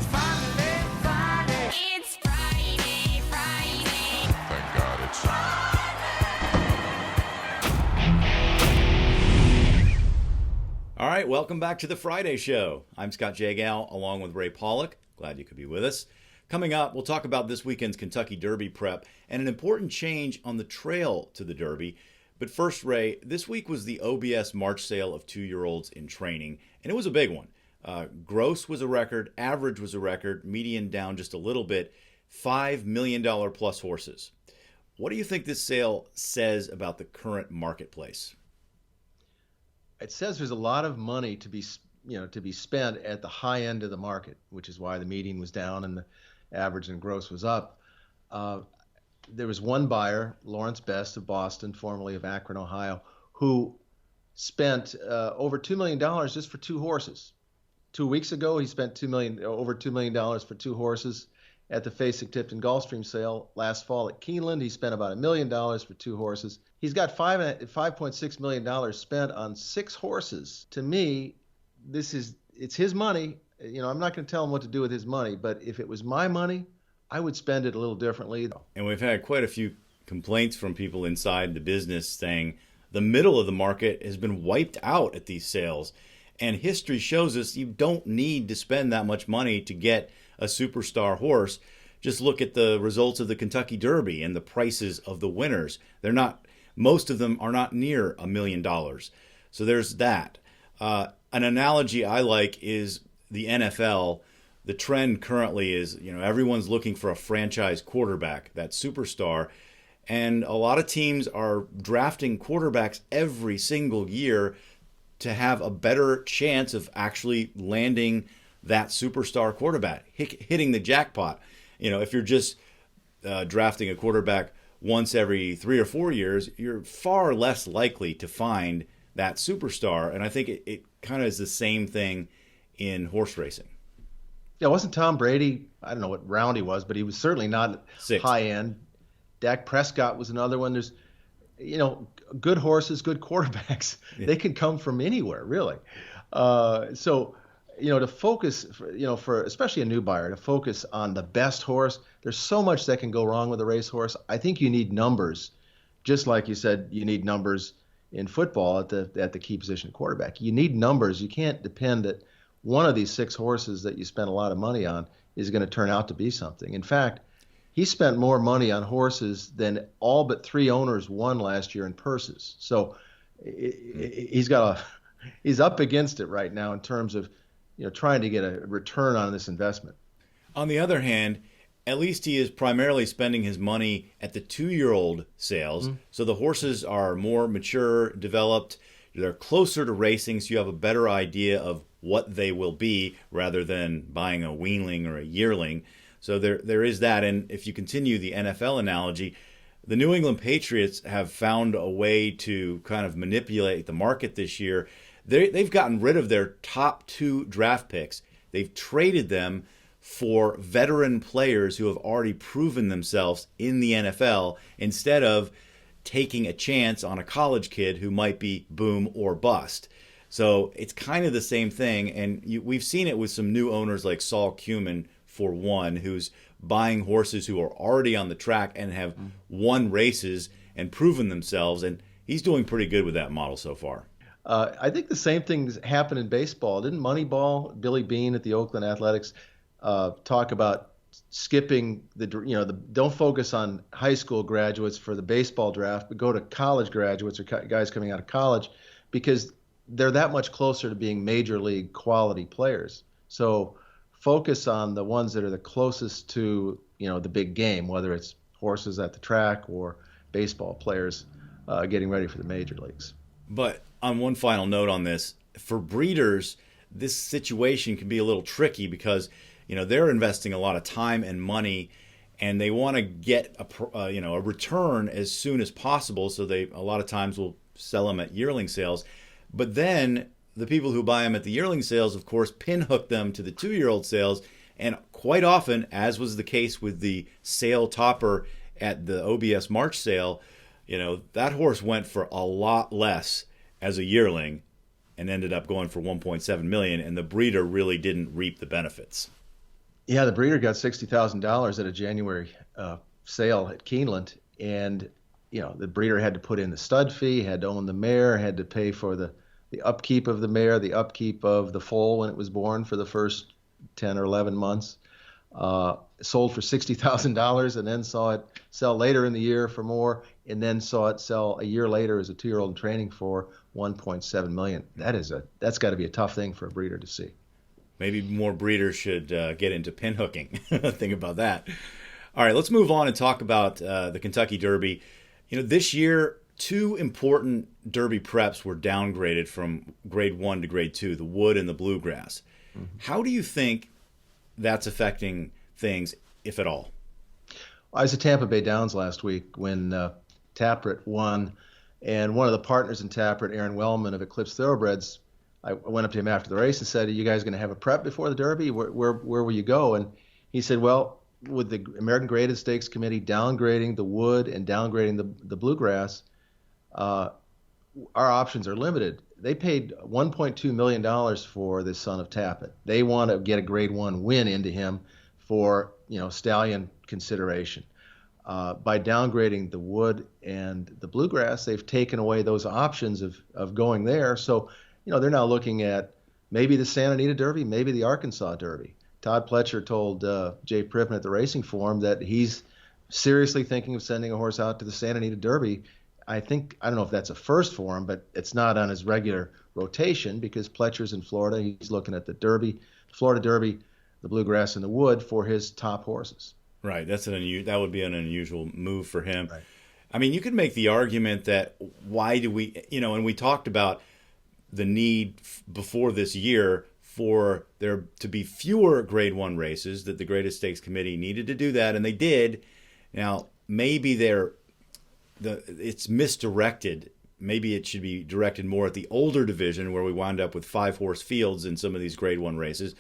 It's finally Friday. It's Friday, Friday. Thank God it's All right, welcome back to the Friday Show. I'm Scott Jagow, along with Ray Paulick. Glad you could be with us. Coming up, we'll talk about this weekend's Kentucky Derby prep and an important change on the trail to the Derby. But first, Ray, this week was the OBS March sale of 2-year-olds in training, and it was a big one. Gross was a record, average was a record, median down just a little bit, $5 million plus horses. What do you think this sale says about the current marketplace? It says there's a lot of money to be spent at the high end of the market, which is why the median was down and the average and gross was up. There was one buyer, Lawrence Best of Boston, formerly of Akron, Ohio, who spent over $2 million just for 2 horses. 2 weeks ago, he spent over $2 million for 2 horses at the Fasig-Tipton Gulfstream sale. Last fall at Keeneland, he spent about $1 million for 2 horses. He's got $5.6 million spent on 6 horses. To me, it's his money. I'm not going to tell him what to do with his money, but if it was my money, I would spend it a little differently. And we've had quite a few complaints from people inside the business saying the middle of the market has been wiped out at these sales. And history shows us you don't need to spend that much money to get a superstar horse. Just look at the results of the Kentucky Derby and the prices of the winners. Most of them are not near $1 million. So there's that. An analogy I like is the NFL. The trend currently is, everyone's looking for a franchise quarterback, that superstar. And a lot of teams are drafting quarterbacks every single year to have a better chance of actually landing that superstar quarterback, hitting the jackpot. If you're just drafting a quarterback once every 3 or 4 years, you're far less likely to find that superstar. And I think it kind of is the same thing in horse racing. Yeah, wasn't Tom Brady, I don't know what round he was, but he was certainly not 6th. High end. Dak Prescott was another one. There's, good horses, good quarterbacks. Yeah. They can come from anywhere, really. To focus, for especially a new buyer, to focus on the best horse, there's so much that can go wrong with a racehorse. I think you need numbers, just like you said, you need numbers in football at the key position quarterback. You need numbers. You can't depend that one of these 6 horses that you spent a lot of money on is going to turn out to be something. In fact, he spent more money on horses than all but 3 owners won last year in purses. So he's up against it right now in terms of trying to get a return on this investment. On the other hand, at least he is primarily spending his money at the 2-year-old sales. Mm-hmm. So the horses are more mature, developed. They're closer to racing, so you have a better idea of what they will be rather than buying a weanling or a yearling. So there is that. And if you continue the NFL analogy, the New England Patriots have found a way to kind of manipulate the market this year. They've gotten rid of their top 2 draft picks. They've traded them for veteran players who have already proven themselves in the NFL instead of taking a chance on a college kid who might be boom or bust. So it's kind of the same thing. And we've seen it with some new owners like Saul Kumin, for one, who's buying horses who are already on the track and have won races and proven themselves. And he's doing pretty good with that model so far. I think the same things happened in baseball. Didn't Moneyball, Billy Beane at the Oakland Athletics, talk about skipping don't focus on high school graduates for the baseball draft, but go to college graduates or guys coming out of college because they're that much closer to being major league quality players. So focus on the ones that are the closest to, the big game, whether it's horses at the track or baseball players getting ready for the major leagues. But on one final note on this, for breeders, this situation can be a little tricky because, they're investing a lot of time and money and they want to get a return as soon as possible. So they a lot of times will sell them at yearling sales. But then the people who buy them at the yearling sales, of course, pinhook them to the 2-year-old sales. And quite often, as was the case with the sale topper at the OBS March sale, that horse went for a lot less as a yearling and ended up going for $1.7 million, and the breeder really didn't reap the benefits. Yeah, the breeder got $60,000 at a January sale at Keeneland, and the breeder had to put in the stud fee, had to own the mare, had to pay for the upkeep of the mare, the upkeep of the foal when it was born for the first 10 or 11 months. Sold for $60,000 and then saw it sell later in the year for more, and then saw it sell a year later as a 2-year-old in training for $1.7 million. That's got to be a tough thing for a breeder to see. Maybe more breeders should get into pin hooking. Think about that. All right, let's move on and talk about the Kentucky Derby. This year, 2 important Derby preps were downgraded from grade 1 to grade 2, the Wood and the Bluegrass. Mm-hmm. How do you think that's affecting things, if at all? I was at Tampa Bay Downs last week when Tappert won, and one of the partners in Tappert, Aaron Wellman of Eclipse Thoroughbreds, I went up to him after the race and said, "Are you guys going to have a prep before the Derby? Where will you go?" And he said, "Well, with the American Graded Stakes Committee downgrading the Wood and downgrading the Bluegrass, our options are limited. They paid $1.2 million for this son of Tappet. They want to get a grade 1 win into him for stallion consideration. By downgrading the Wood and the Bluegrass, they've taken away those options of going there. So they're now looking at maybe the Santa Anita Derby, maybe the Arkansas Derby." Todd Pletcher told Jay Prippen at the Racing Forum that he's seriously thinking of sending a horse out to the Santa Anita Derby. I don't know if that's a first for him, but it's not on his regular rotation because Pletcher's in Florida. He's looking at the Derby, Florida Derby, the Bluegrass, and the Wood for his top horses. Right. That would be an unusual move for him. Right. I mean, you could make the argument that why do we, and we talked about the need before this year for there to be fewer grade 1 races, that the Graded Stakes Committee needed to do that, and they did. Now, maybe it's misdirected. Maybe it should be directed more at the older division where we wound up with 5-horse fields in some of these grade 1 races.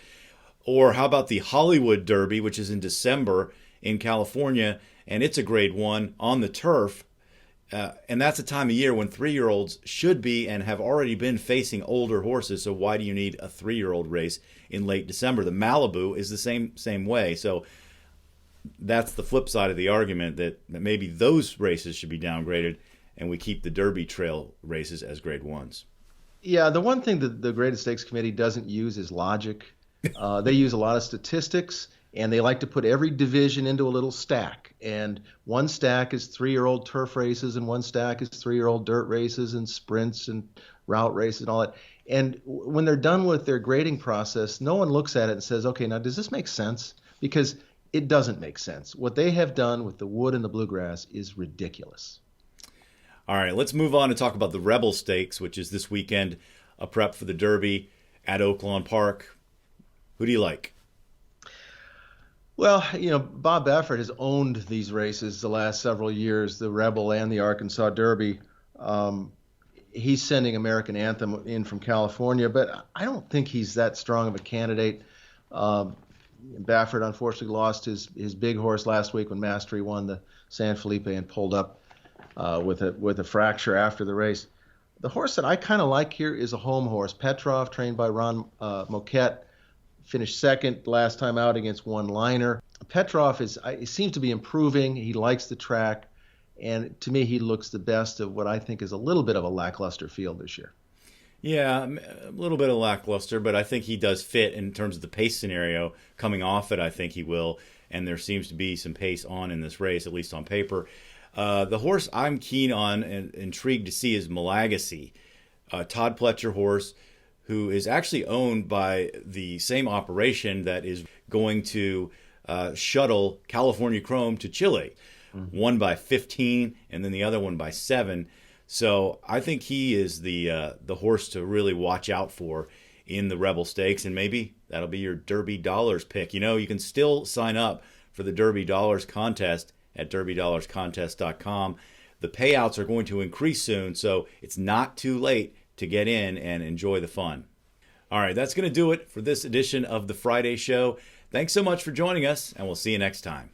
Or how about the Hollywood Derby, which is in December in California, and it's a grade 1 on the turf. And that's a time of year when 3-year-olds should be and have already been facing older horses. So why do you need a 3-year-old race in late December? The Malibu is the same way. So that's the flip side of the argument that maybe those races should be downgraded and we keep the Derby Trail races as grade 1s. Yeah, the one thing that the Graded Stakes Committee doesn't use is logic. They use a lot of statistics, and they like to put every division into a little stack. And one stack is 3-year-old turf races, and one stack is 3-year-old dirt races and sprints and route races and all that. And when they're done with their grading process, no one looks at it and says, okay, now does this make sense? Because it doesn't make sense. What they have done with the Wood and the Bluegrass is ridiculous. All right, let's move on and talk about the Rebel Stakes, which is this weekend, a prep for the Derby at Oaklawn Park. Who do you like? Well, Bob Baffert has owned these races the last several years, the Rebel and the Arkansas Derby. He's sending American Anthem in from California, but I don't think he's that strong of a candidate. Baffert unfortunately lost his big horse last week when Mastery won the San Felipe and pulled up with a fracture after the race. The horse that I kind of like here is a home horse, Petrov, trained by Ron Moquette. Finished second last time out against One Liner. Petrov he seems to be improving. He likes the track, and to me, he looks the best of what I think is a little bit of a lackluster field this year. Yeah, a little bit of lackluster, but I think he does fit in terms of the pace scenario. Coming off it, I think he will, and there seems to be some pace on in this race, at least on paper. The horse I'm keen on and intrigued to see is Malagasy, Todd Pletcher horse, who is actually owned by the same operation that is going to shuttle California Chrome to Chile. Mm-hmm. One by 15 and then the other one by 7. So I think he is the horse to really watch out for in the Rebel Stakes, and maybe that'll be your Derby Dollars pick. You can still sign up for the Derby Dollars contest at derbydollarscontest.com. The payouts are going to increase soon, so it's not too late to get in and enjoy the fun. All right, that's going to do it for this edition of the Friday Show. Thanks so much for joining us, and we'll see you next time.